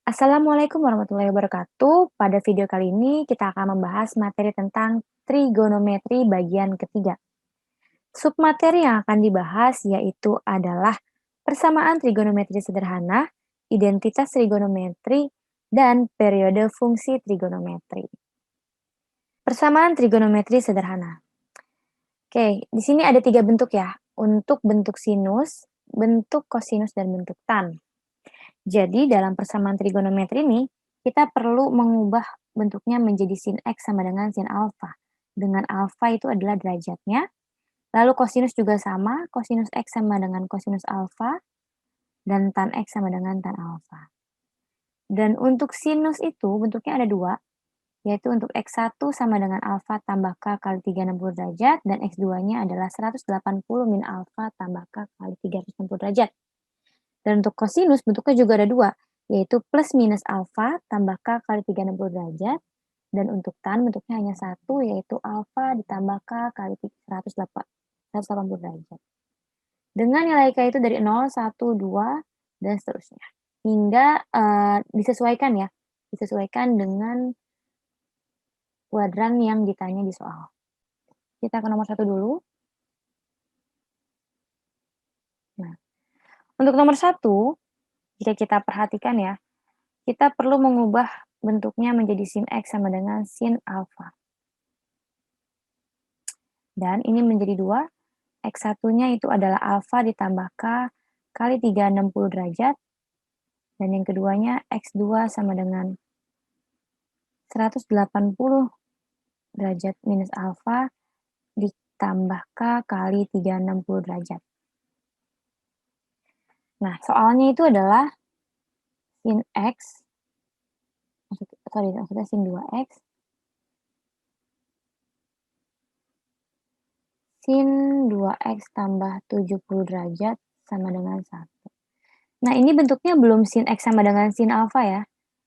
Assalamualaikum warahmatullahi wabarakatuh. Pada video kali ini kita akan membahas materi tentang trigonometri bagian ketiga. Submateri yang akan dibahas yaitu adalah persamaan trigonometri sederhana, identitas trigonometri, dan periode fungsi trigonometri. Persamaan trigonometri sederhana. Oke, di sini ada tiga bentuk ya. Untuk bentuk sinus, bentuk kosinus, dan bentuk tan. Jadi dalam persamaan trigonometri ini, kita perlu mengubah bentuknya menjadi sin X sama dengan sin alfa. Dengan alfa itu adalah derajatnya. Lalu kosinus juga sama, kosinus X sama dengan kosinus alfa, dan tan X sama dengan tan alfa. Dan untuk sinus itu bentuknya ada dua, yaitu untuk X1 sama dengan alfa tambah K kali 360 derajat, dan X2-nya adalah 180 min alfa tambah K kali 360 derajat. Dan untuk kosinus bentuknya juga ada dua, yaitu plus minus alfa tambah K kali 360 derajat. Dan untuk tan bentuknya hanya satu, yaitu alfa ditambah K kali 180 derajat. Dengan nilai K itu dari 0, 1, 2, dan seterusnya. Hingga disesuaikan ya, disesuaikan dengan kuadran yang ditanya di soal. Kita ke nomor 1 dulu. Nah, untuk nomor 1, jika kita perhatikan ya, kita perlu mengubah bentuknya menjadi sin X sama dengan sin alfa. Dan ini menjadi 2, X1-nya itu adalah alfa ditambah K kali 360 derajat, dan yang keduanya X2 sama dengan 180 derajat minus alfa ditambah K kali 360 derajat. Nah, soalnya itu adalah sin X, maksudnya sin 2X, sin 2X tambah 70 derajat sama dengan 1. Nah, ini bentuknya belum sin X sama dengan sin alfa ya.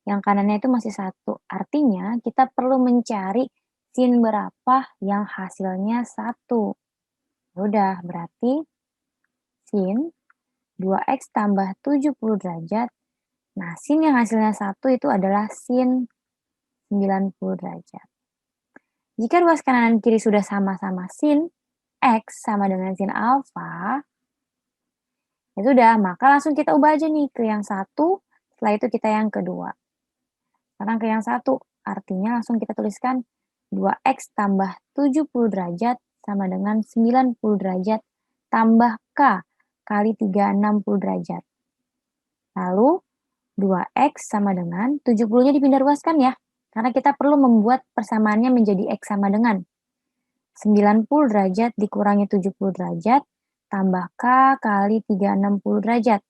Yang kanannya itu masih 1. Artinya kita perlu mencari sin berapa yang hasilnya 1. Udah, berarti sin 2X tambah 70 derajat. Nah, sin yang hasilnya 1 itu adalah sin 90 derajat. Jika ruas kanan dan kiri sudah sama-sama sin X sama dengan sin alfa, ya sudah, maka langsung kita ubah aja nih ke yang satu, setelah itu kita yang kedua. Sekarang ke yang satu, artinya langsung kita tuliskan 2X tambah 70 derajat sama dengan 90 derajat tambah K kali 360 derajat. Lalu 2X sama dengan 70-nya dipindah ruaskan ya, karena kita perlu membuat persamaannya menjadi X sama dengan 90 derajat dikurangi 70 derajat tambah K kali 360 derajat.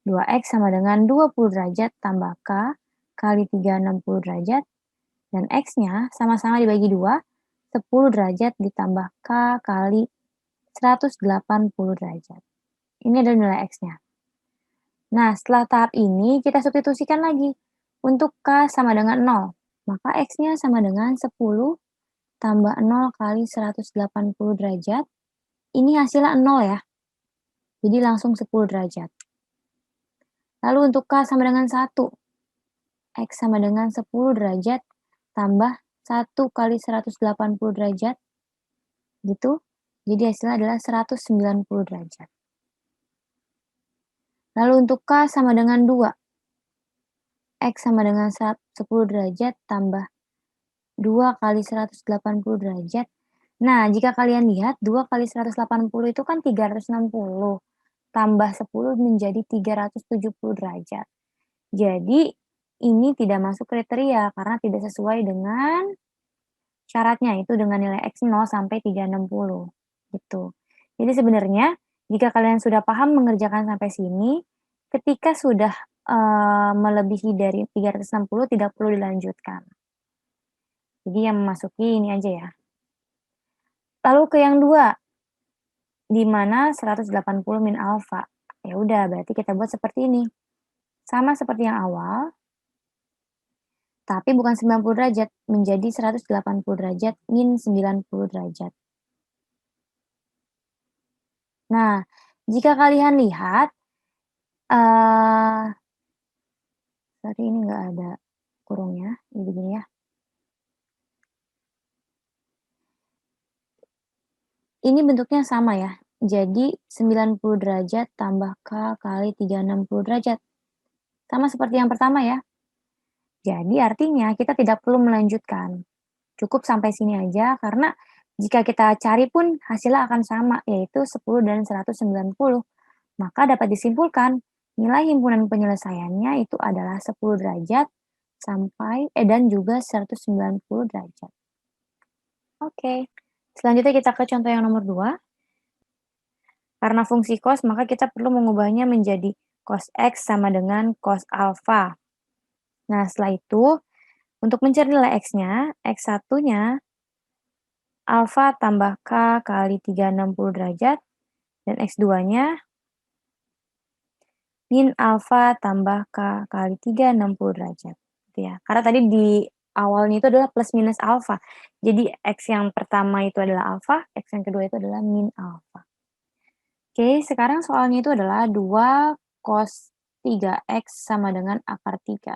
2X sama dengan 20 derajat tambah K kali 360 derajat, dan X-nya sama-sama dibagi 2, 10 derajat ditambah K kali 180 derajat. Ini adalah nilai X-nya. Nah, setelah tahap ini kita substitusikan lagi. Untuk K sama dengan 0, maka X-nya sama dengan 10 tambah 0 kali 180 derajat. Ini hasilnya 0 ya. Jadi langsung 10 derajat. Lalu untuk K sama dengan 1, X sama dengan 10 derajat tambah 1 kali 180 derajat. Gitu. Jadi hasilnya adalah 190 derajat. Lalu untuk K sama dengan 2, X sama dengan 10 derajat tambah 2 kali 180 derajat. Nah, jika kalian lihat 2 kali 180 itu kan 360, tambah 10 menjadi 370 derajat. Jadi, ini tidak masuk kriteria karena tidak sesuai dengan syaratnya, itu dengan nilai X 0 sampai 360, gitu. Jadi sebenarnya, jika kalian sudah paham mengerjakan sampai sini, ketika sudah, melebihi dari 360 tidak perlu dilanjutkan. Jadi yang memasuki ini aja ya. Lalu ke yang 2, di mana 180 min alfa. Ya udah, berarti kita buat seperti ini. Sama seperti yang awal, tapi bukan 90 derajat, menjadi 180 derajat min 90 derajat. Nah, jika kalian lihat, Tapi ini nggak ada kurungnya, jadi gini ya. Ini bentuknya sama ya, jadi 90 derajat tambah K kali 360 derajat. Sama seperti yang pertama ya. Jadi artinya kita tidak perlu melanjutkan. Cukup sampai sini aja karena jika kita cari pun hasilnya akan sama, yaitu 10 dan 190. Maka dapat disimpulkan nilai himpunan penyelesaiannya itu adalah 10 derajat dan juga 190 derajat. Oke. Selanjutnya kita ke contoh yang nomor 2. Karena fungsi cos, maka kita perlu mengubahnya menjadi cos X sama dengan cos alfa. Nah, setelah itu, untuk mencari nilai X-nya, X1-nya alfa tambah K kali 360 derajat, dan X2-nya min alfa tambah K kali 360 derajat. Gitu ya. Karena tadi di awalnya itu adalah plus minus alfa. Jadi X yang pertama itu adalah alfa, X yang kedua itu adalah min alfa. Oke, sekarang soalnya itu adalah 2 cos 3X sama dengan akar 3.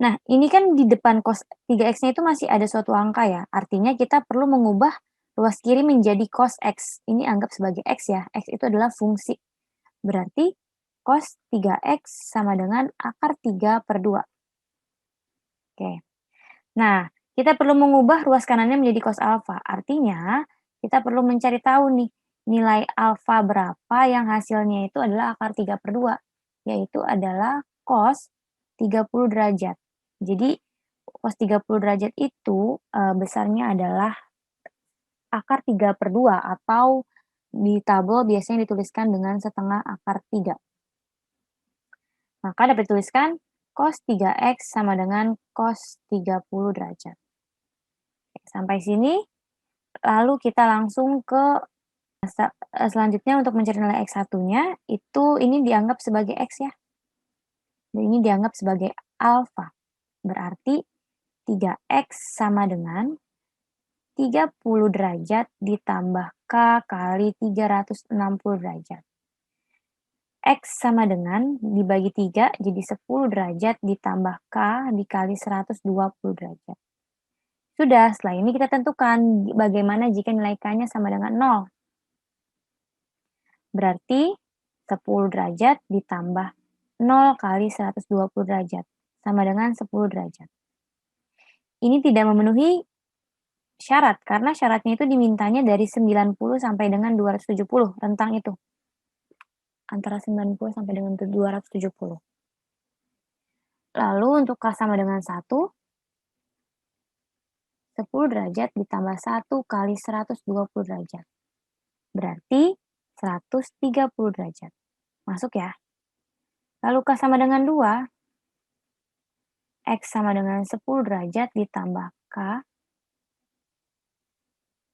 Nah, ini kan di depan cos 3X-nya itu masih ada suatu angka ya, artinya kita perlu mengubah ruas kiri menjadi cos X. Ini anggap sebagai X ya, X itu adalah fungsi. Berarti cos 3X sama dengan akar 3/2. Oke. Nah, kita perlu mengubah ruas kanannya menjadi cos alfa. Artinya, kita perlu mencari tahu nih, nilai alfa berapa yang hasilnya itu adalah akar 3/2, yaitu adalah cos 30 derajat. Jadi, cos 30 derajat itu besarnya adalah akar 3/2 atau di tabel biasanya dituliskan dengan setengah akar 3. Maka dapat dituliskan cos 3X sama dengan cos 30 derajat. Sampai sini, lalu kita langsung ke selanjutnya untuk mencari nilai X1-nya, itu ini dianggap sebagai X ya. Dan ini dianggap sebagai alfa. Berarti 3X sama dengan 30 derajat ditambah K kali 360 derajat. X sama dengan dibagi 3 jadi 10 derajat ditambah K dikali 120 derajat. Sudah, setelah ini kita tentukan bagaimana jika nilai K-nya sama dengan 0. Berarti 10 derajat ditambah 0 kali 120 derajat sama dengan 10 derajat. Ini tidak memenuhi syarat karena syaratnya itu dimintanya dari 90 sampai dengan 270, rentang itu. Antara 90 sampai dengan 270. Lalu untuk K sama dengan 1, 10 derajat ditambah 1 kali 120 derajat. Berarti 130 derajat. Masuk ya? Lalu K sama dengan 2, X sama dengan 10 derajat ditambah K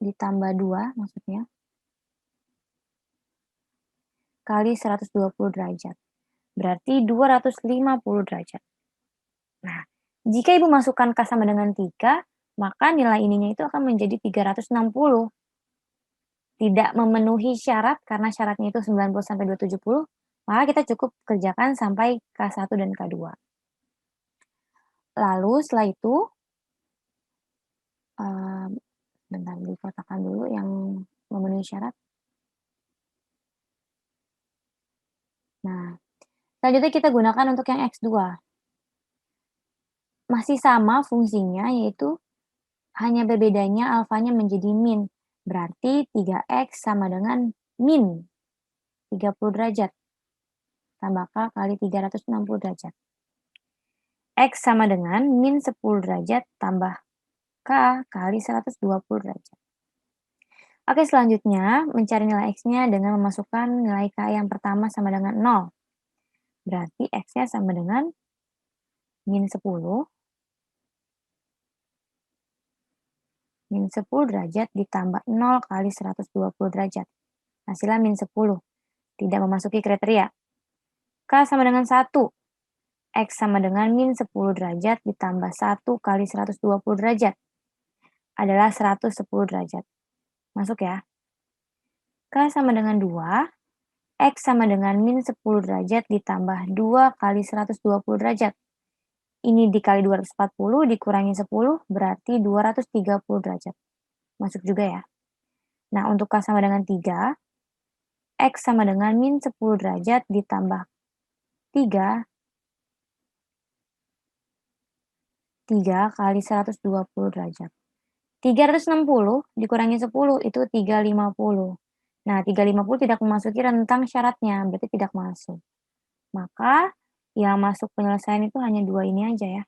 ditambah 2 maksudnya, kali 120 derajat. Berarti 250 derajat. Nah, jika Ibu masukkan K sama dengan 3, maka nilai ininya itu akan menjadi 360. Tidak memenuhi syarat karena syaratnya itu 90 sampai 270, maka kita cukup kerjakan sampai K1 dan K2. Lalu setelah itu, bentar dikotakkan dulu yang memenuhi syarat. Nah, selanjutnya kita gunakan untuk yang X2. Masih sama fungsinya, yaitu hanya berbedanya alfanya menjadi min. Berarti 3X sama dengan min 30 derajat tambah K kali 360 derajat. X sama dengan min 10 derajat tambah K kali 120 derajat. Oke, selanjutnya mencari nilai X-nya dengan memasukkan nilai K yang pertama sama dengan 0. Berarti X-nya sama dengan min 10 derajat ditambah 0 kali 120 derajat. Hasilnya min 10. Tidak memasuki kriteria. K sama dengan 1. X sama dengan min 10 derajat ditambah 1 kali 120 derajat. Adalah 110 derajat. Masuk ya. K sama dengan 2. X sama dengan min 10 derajat ditambah 2 kali 120 derajat. Ini dikali 240 dikurangi 10 berarti 230 derajat. Masuk juga ya. Nah, untuk K sama dengan 3, X sama dengan min 10 derajat ditambah 3, 3 kali 120 derajat. 360 dikurangi 10 itu 350. Nah, 350 tidak memasuki rentang syaratnya, berarti tidak masuk. Maka yang masuk penyelesaian itu hanya dua ini aja ya.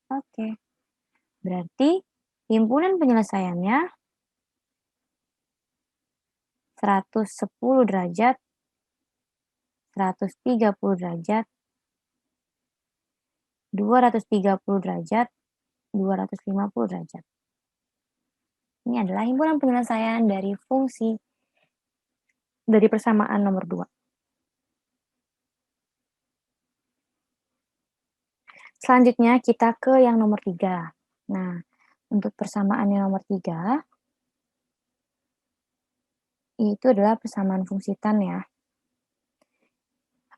Oke, berarti himpunan penyelesaiannya 110 derajat, 130 derajat, 230 derajat, 250 derajat. Ini adalah himpunan penyelesaian dari fungsi dari persamaan nomor 2. Selanjutnya kita ke yang nomor 3. Nah, untuk persamaan yang nomor 3, itu adalah persamaan fungsi tan ya.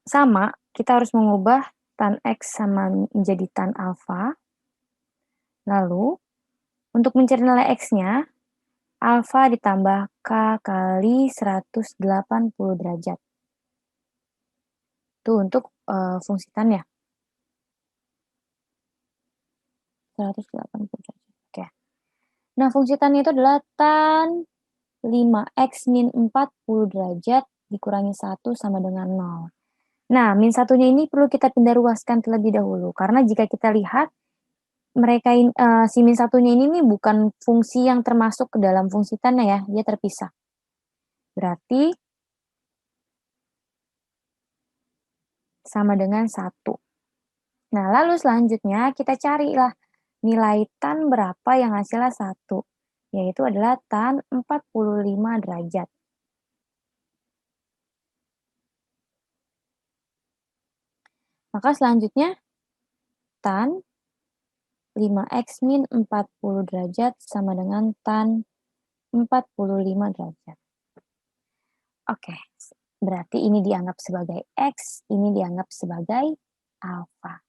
Sama, kita harus mengubah tan X sama menjadi tan alfa. Lalu, untuk mencari nilai X-nya, alfa ditambah K kali 180 derajat. Itu untuk fungsi tan ya. 180 derajat. Oke. Nah, fungsi tan itu adalah tan 5X min 40 derajat dikurangi 1 sama dengan 0. Nah, min satunya ini perlu kita pindah ruaskan terlebih dahulu. Karena jika kita lihat, si min satunya ini nih bukan fungsi yang termasuk ke dalam fungsi tan ya, dia terpisah. Berarti sama dengan 1. Nah, lalu selanjutnya kita carilah nilai tan berapa yang hasilnya 1, yaitu adalah tan 45 derajat. Maka selanjutnya tan 5X min 40 derajat sama dengan tan 45 derajat. Oke, berarti ini dianggap sebagai X, ini dianggap sebagai alfa.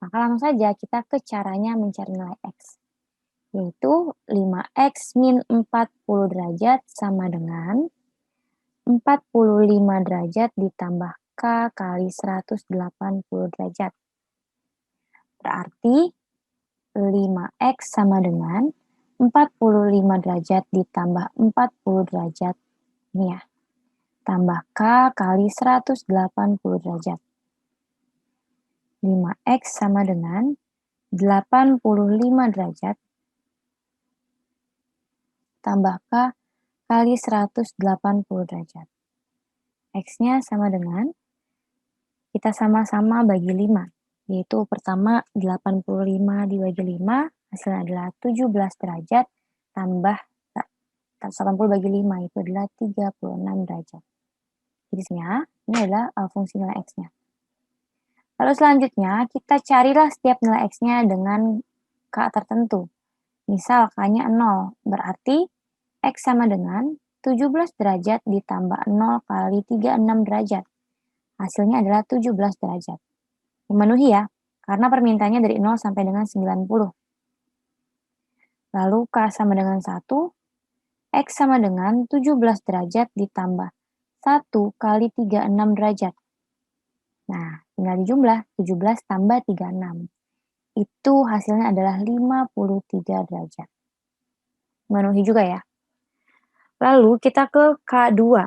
Maka langsung saja kita ke caranya mencari nilai X. Yaitu 5X min 40 derajat sama dengan 45 derajat ditambah K kali 180 derajat. Berarti 5X sama dengan 45 derajat ditambah 40 derajat. Ini ya. Tambah K kali 180 derajat. 5X sama dengan 85 derajat tambah K kali 180 derajat. X-nya sama dengan, kita sama-sama bagi 5. Yaitu pertama 85 dibagi 5, hasilnya adalah 17 derajat, tambah 80 bagi 5, itu adalah 36 derajat. Jadi ini adalah fungsi nilai X-nya. Lalu selanjutnya, kita carilah setiap nilai X-nya dengan K tertentu. Misal K-nya 0, berarti X sama dengan 17 derajat ditambah 0 kali 36 derajat. Hasilnya adalah 17 derajat. Memenuhi ya, karena permintaannya dari 0 sampai dengan 90. Lalu K sama dengan 1, X sama dengan 17 derajat ditambah 1 kali 36 derajat. Nah, tinggal dijumlah, 17 tambah 36. Itu hasilnya adalah 53 derajat. Memenuhi juga ya. Lalu kita ke K2.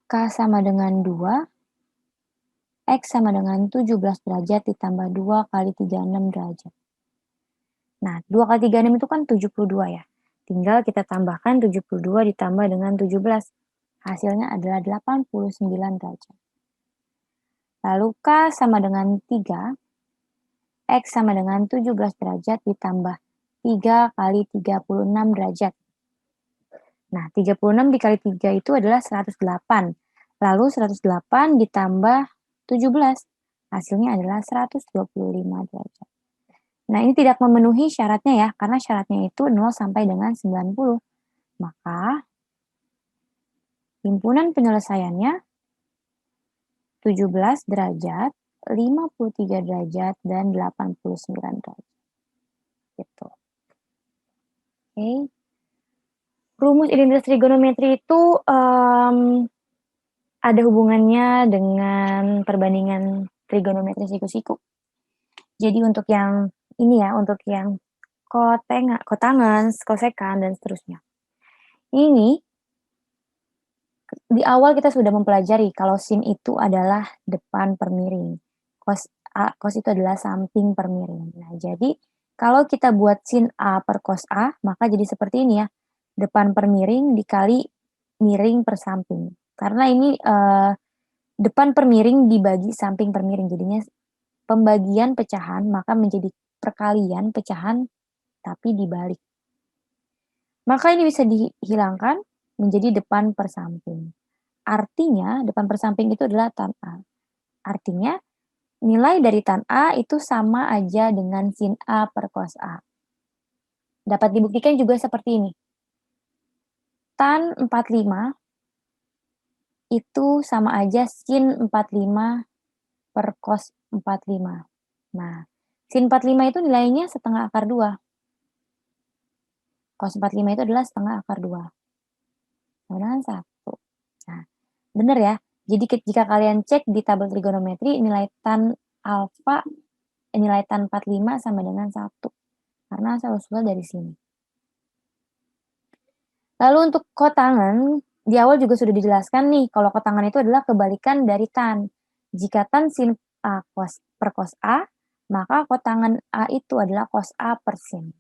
K sama dengan 2, X sama dengan 17 derajat ditambah 2 kali 36 derajat. Nah, 2 kali 36 itu kan 72 ya. Tinggal kita tambahkan 72 ditambah dengan 17. Hasilnya adalah 89 derajat. Lalu K sama dengan 3, X sama dengan 17 derajat ditambah 3 kali 36 derajat. Nah, 36 dikali 3 itu adalah 108. Lalu 108 ditambah 17. Hasilnya adalah 125 derajat. Nah, ini tidak memenuhi syaratnya ya, karena syaratnya itu 0 sampai dengan 90. Maka Himpunan penyelesaiannya 17 derajat, 53 derajat, dan 89 derajat. Gitu. Oke. Rumus identitas trigonometri itu ada hubungannya dengan perbandingan trigonometri siku-siku. Jadi untuk yang ini ya, untuk yang kotangen, kosekan, dan seterusnya. Ini di awal kita sudah mempelajari kalau sin itu adalah depan per miring. Cos itu adalah samping per miring. Nah, jadi kalau kita buat sin A per cos A, maka jadi seperti ini ya. Depan per miring dikali miring per samping. Karena ini depan per miring dibagi samping per miring. Jadinya pembagian pecahan maka menjadi perkalian pecahan tapi dibalik. Maka ini bisa dihilangkan menjadi depan per samping. Artinya depan per samping itu adalah tan A. Artinya nilai dari tan A itu sama aja dengan sin A per cos A. Dapat dibuktikan juga seperti ini. Tan 45 itu sama aja sin 45 per cos 45. Nah, sin 45 itu nilainya setengah akar 2. Cos 45 itu adalah setengah akar 2. Sama dengan 1. Nah, benar ya? Jadi jika kalian cek di tabel trigonometri, nilai tan alfa, nilai tan 45 sama dengan 1. Karena asal-usulnya dari sini. Lalu untuk kotangan, di awal juga sudah dijelaskan nih, kalau kotangan itu adalah kebalikan dari tan. Jika tan sin A per cos A, maka kotangan A itu adalah cos A per sin.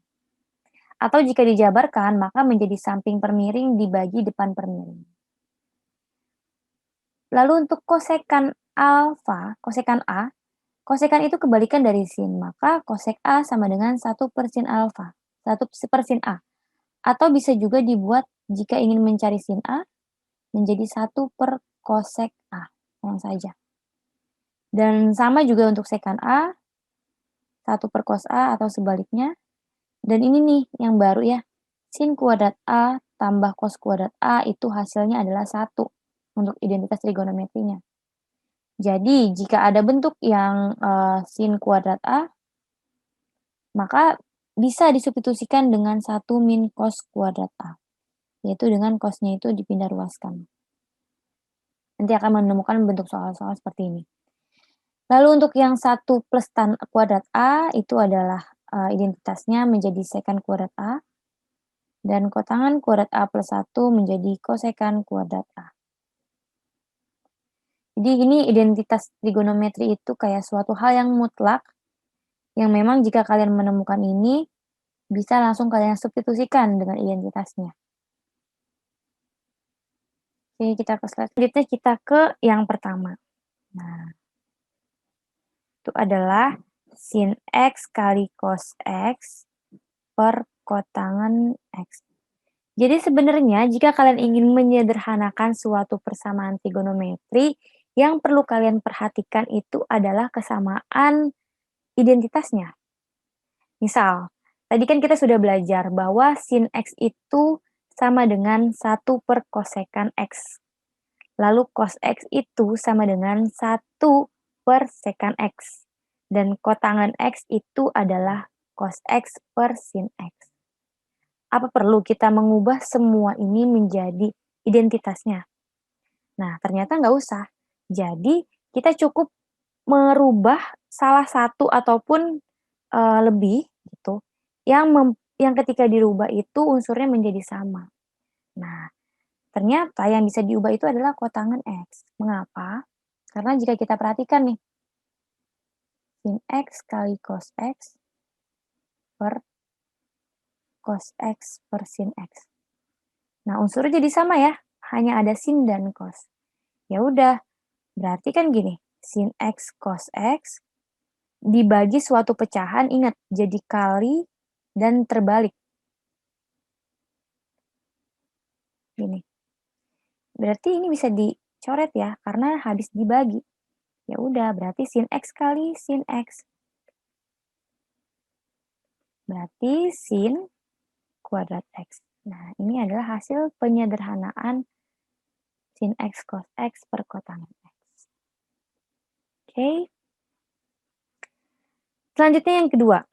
Atau jika dijabarkan, maka menjadi samping per miring dibagi depan per miring. Lalu untuk kosekan alfa, kosekan A, kosekan itu kebalikan dari sin, maka kosek A sama dengan 1 per sin alfa, 1 per sin A. Atau bisa juga dibuat jika ingin mencari sin A, menjadi 1 per kosek A, sama saja. Dan sama juga untuk sekan A, 1 per cos A atau sebaliknya. Dan ini nih yang baru ya, sin kuadrat A tambah cos kuadrat A itu hasilnya adalah 1 untuk identitas trigonometrinya. Jadi jika ada bentuk yang sin kuadrat A, maka bisa disubstitusikan dengan 1 min cos kuadrat A, yaitu dengan cosnya itu dipindah ruaskan. Nanti akan menemukan bentuk soal-soal seperti ini. Lalu untuk yang 1 plus tan kuadrat A itu adalah identitasnya menjadi sekan kuadrat A, dan kotangan kuadrat A plus 1 menjadi kosekan kuadrat A. Jadi ini identitas trigonometri itu kayak suatu hal yang mutlak, yang memang jika kalian menemukan ini, bisa langsung kalian substitusikan dengan identitasnya. Oke, kita ke slide selanjutnya, kita ke yang pertama. Nah, itu adalah sin X kali cos X per kotangan X. Jadi sebenarnya jika kalian ingin menyederhanakan suatu persamaan trigonometri, yang perlu kalian perhatikan itu adalah kesamaan identitasnya. Misal, tadi kan kita sudah belajar bahwa sin X itu sama dengan 1 per kosekan X. Lalu cos X itu sama dengan 1 per sekan X. Dan kotangan X itu adalah cos X per sin X. Apa perlu kita mengubah semua ini menjadi identitasnya? Nah, ternyata nggak usah. Jadi, kita cukup merubah salah satu ataupun, lebih gitu, yang ketika dirubah itu unsurnya menjadi sama. Nah, ternyata yang bisa diubah itu adalah kotangan X. Mengapa? Karena jika kita perhatikan nih, sin X kali cos X per cos X per sin X. Nah, unsurnya jadi sama ya, hanya ada sin dan cos. Ya udah, berarti kan gini, sin X cos X dibagi suatu pecahan, ingat jadi kali dan terbalik. Gini. Berarti ini bisa dicoret ya, karena habis dibagi. Ya udah, berarti sin X kali sin X. Berarti sin kuadrat X. Nah, ini adalah hasil penyederhanaan sin X cos X per kotangan X. Oke. Selanjutnya yang kedua,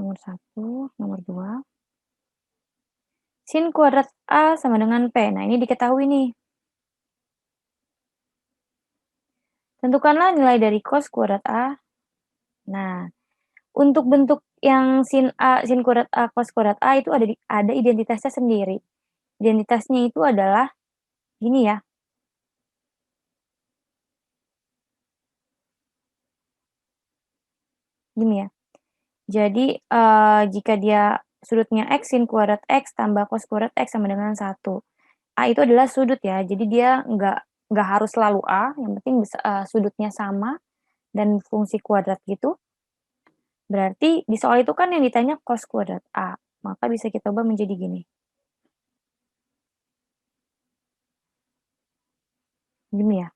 nomor satu, nomor 2, sin kuadrat A sama dengan P. Nah, ini diketahui nih. Tentukanlah nilai dari cos kuadrat A. Nah, untuk bentuk yang sin kuadrat A, cos kuadrat A itu ada identitasnya sendiri. Identitasnya itu adalah gini ya. Gini ya. Jadi, jika dia sudutnya X, sin kuadrat X tambah cos kuadrat X sama dengan 1. A itu adalah sudut ya, jadi dia nggak harus selalu A, yang penting bisa sudutnya sama dan fungsi kuadrat gitu. Berarti di soal itu kan yang ditanya cos kuadrat A, maka bisa kita ubah menjadi gini. Gini ya.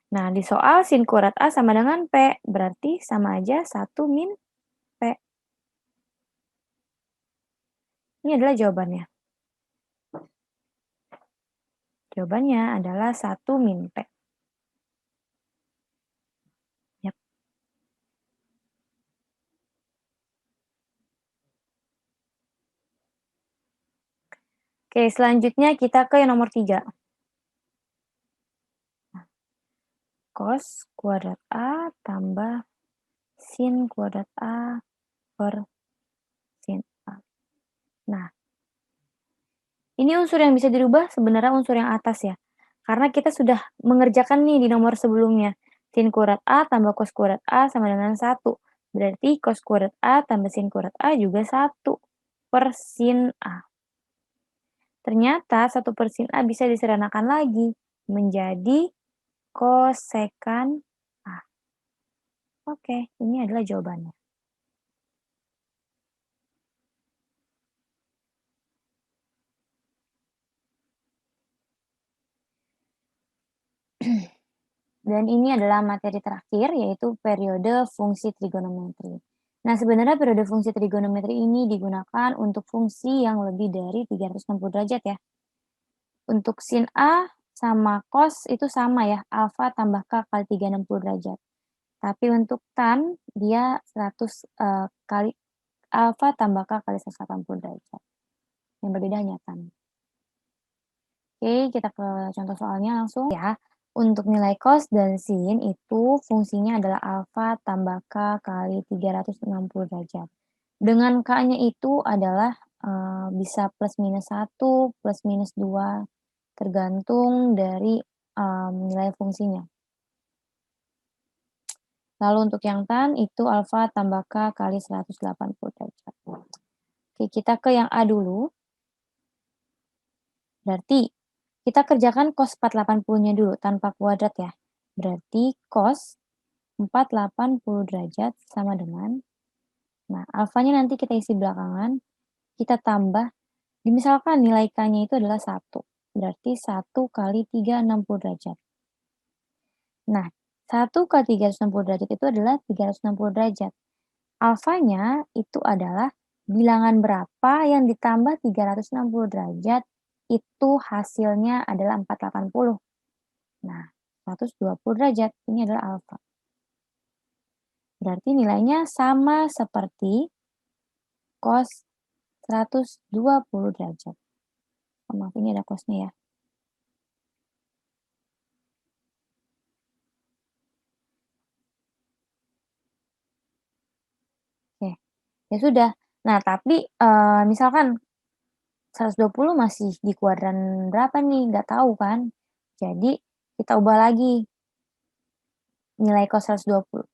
Nah, di soal sin kuadrat A sama dengan P, berarti sama aja 1 min P. Ini adalah jawabannya. Jawabannya adalah 1 min P. Yap. Oke, selanjutnya kita ke yang nomor 3. Cos kuadrat A tambah sin kuadrat A per sin A. Nah, ini unsur yang bisa dirubah sebenarnya unsur yang atas ya. Karena kita sudah mengerjakan nih di nomor sebelumnya. Sin kuadrat A tambah cos kuadrat A sama dengan 1. Berarti cos kuadrat A tambah sin kuadrat A juga 1 per sin A. Ternyata 1 per sin A bisa disederhanakan lagi menjadi kosekan A. Oke, ini adalah jawabannya. Dan ini adalah materi terakhir, yaitu periode fungsi trigonometri. Nah, sebenarnya periode fungsi trigonometri ini digunakan untuk fungsi yang lebih dari 360 derajat ya. Untuk sin A sama cos itu sama ya, alfa tambah K kali 360 derajat. Tapi untuk tan, dia 100 kali alfa tambah K kali 180 derajat. Yang berbeda hanya tan. Oke, kita ke contoh soalnya langsung ya. Untuk nilai cos dan sin itu fungsinya adalah alfa tambah K kali 360 derajat. Dengan K-nya itu adalah, bisa plus minus 1, plus minus 2, tergantung dari, nilai fungsinya. Lalu untuk yang tan itu alfa tambah K kali 180 derajat. Oke, kita ke yang A dulu. Berarti kita kerjakan cos 480-nya dulu tanpa kuadrat ya. Berarti cos 480 derajat sama dengan, nah alfanya nanti kita isi belakangan, kita tambah, misalkan nilai K-nya itu adalah 1. Berarti 1 kali 360 derajat. Nah, 1 kali 360 derajat itu adalah 360 derajat. Alfanya itu adalah bilangan berapa yang ditambah 360 derajat, itu hasilnya adalah 480. Nah, 120 derajat, ini adalah alfa. Berarti nilainya sama seperti cos 120 derajat. Oh, maaf, ini ada cosnya ya. Oke, ya sudah. Nah, tapi, misalkan 120 masih di kuadran berapa nih, nggak tahu kan. Jadi kita ubah lagi nilai cos 120.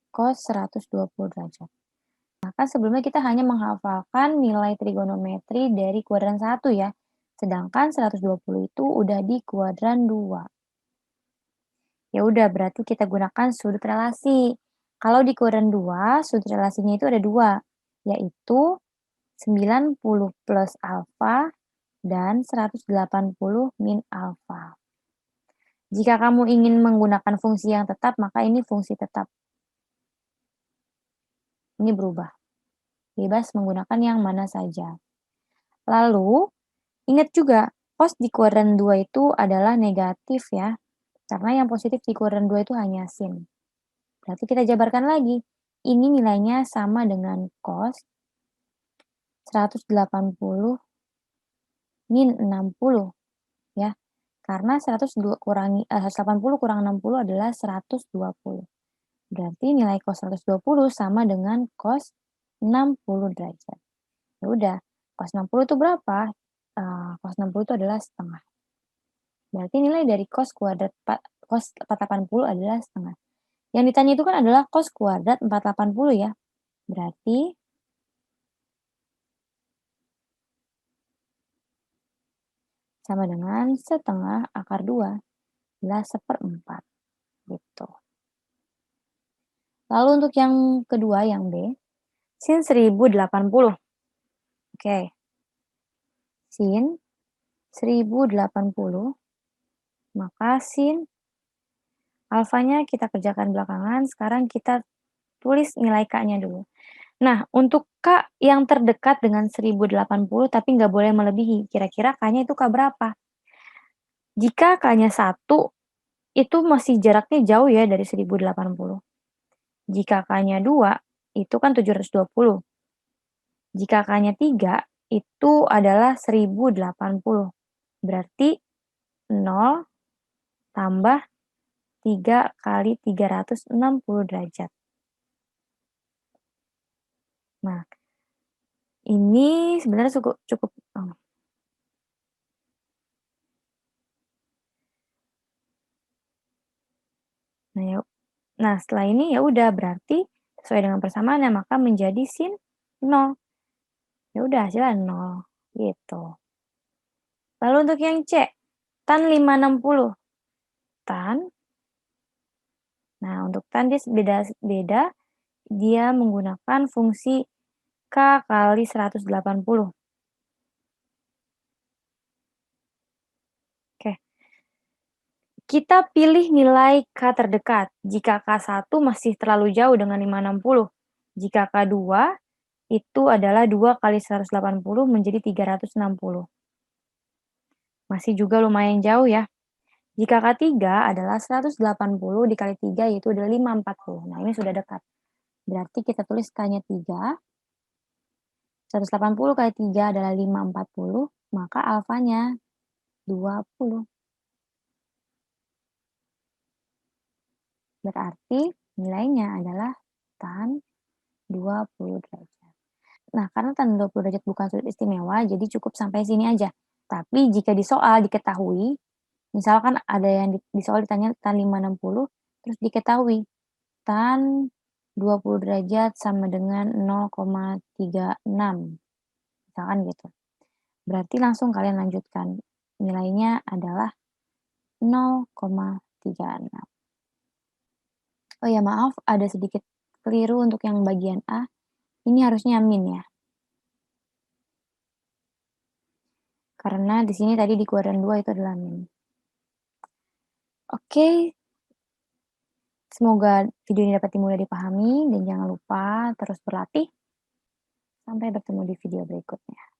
Cos 120 derajat. Maka sebelumnya kita hanya menghafalkan nilai trigonometri dari kuadran 1 ya. Sedangkan 120 itu udah di kuadran 2. Ya udah berarti kita gunakan sudut relasi. Kalau di kuadran 2, sudut relasinya itu ada 2, yaitu 90 plus alfa dan 180 min alfa. Jika kamu ingin menggunakan fungsi yang tetap, maka ini fungsi tetap, ini berubah. Bebas menggunakan yang mana saja. Lalu, ingat juga, cos di kuadran 2 itu adalah negatif ya, karena yang positif di kuadran 2 itu hanya sin. Berarti kita jabarkan lagi. Ini nilainya sama dengan cos 180 min 60 ya. Karena 180 kurang 60 adalah 120. Berarti nilai cos 120 sama dengan cos 60 derajat. Ya udah, cos 60 itu berapa? Cos 60 itu adalah setengah. Berarti nilai dari cos 480 adalah setengah. Yang ditanya itu kan adalah cos kuadrat 480 ya. Berarti sama dengan setengah akar 2 adalah seperempat. Gitu. Lalu untuk yang kedua, yang B, sin 1080. Oke, sin 1080, maka sin alfanya kita kerjakan belakangan, sekarang kita tulis nilai K-nya dulu. Nah, untuk K yang terdekat dengan 1080 tapi nggak boleh melebihi, kira-kira K-nya itu K berapa? Jika K-nya 1, itu masih jaraknya jauh ya dari 1080. Jika K-nya 2, itu kan 720. Jika K-nya 3, itu adalah 1080. Berarti 0 tambah 3 kali 360 derajat. Nah, ini sebenarnya cukup cukup nah setelah ini ya udah berarti sesuai dengan persamaannya maka menjadi sin 0. Ya udah hasilnya 0, gitu. Lalu untuk yang C, tan 560. Tan, nah untuk tan dia beda, dia menggunakan fungsi K kali 180. Oke, kita pilih nilai K terdekat. Jika K1 masih terlalu jauh dengan 560. Jika K2 itu adalah 2 kali 180 menjadi 360. Masih juga lumayan jauh ya. Jika K3 adalah 180 dikali 3 yaitu adalah 540. Nah, ini sudah dekat. Berarti kita tulis K-nya 3, 180 kali 3 adalah 540, maka alfanya 20. Berarti nilainya adalah tan 20 derajat. Nah, karena tan 20 derajat bukan sudut istimewa, jadi cukup sampai sini aja. Tapi jika di soal diketahui, misalkan ada yang di soal ditanya tan 560, terus diketahui tan 20 derajat sama dengan 0,36, misalkan gitu. Berarti langsung kalian lanjutkan. Nilainya adalah 0,36. Oh ya maaf, ada sedikit keliru untuk yang bagian A. Ini harusnya min ya. Karena di sini tadi di kuadran 2 itu adalah min. Oke, semoga video ini dapat mudah dipahami dan jangan lupa terus berlatih. Sampai bertemu di video berikutnya.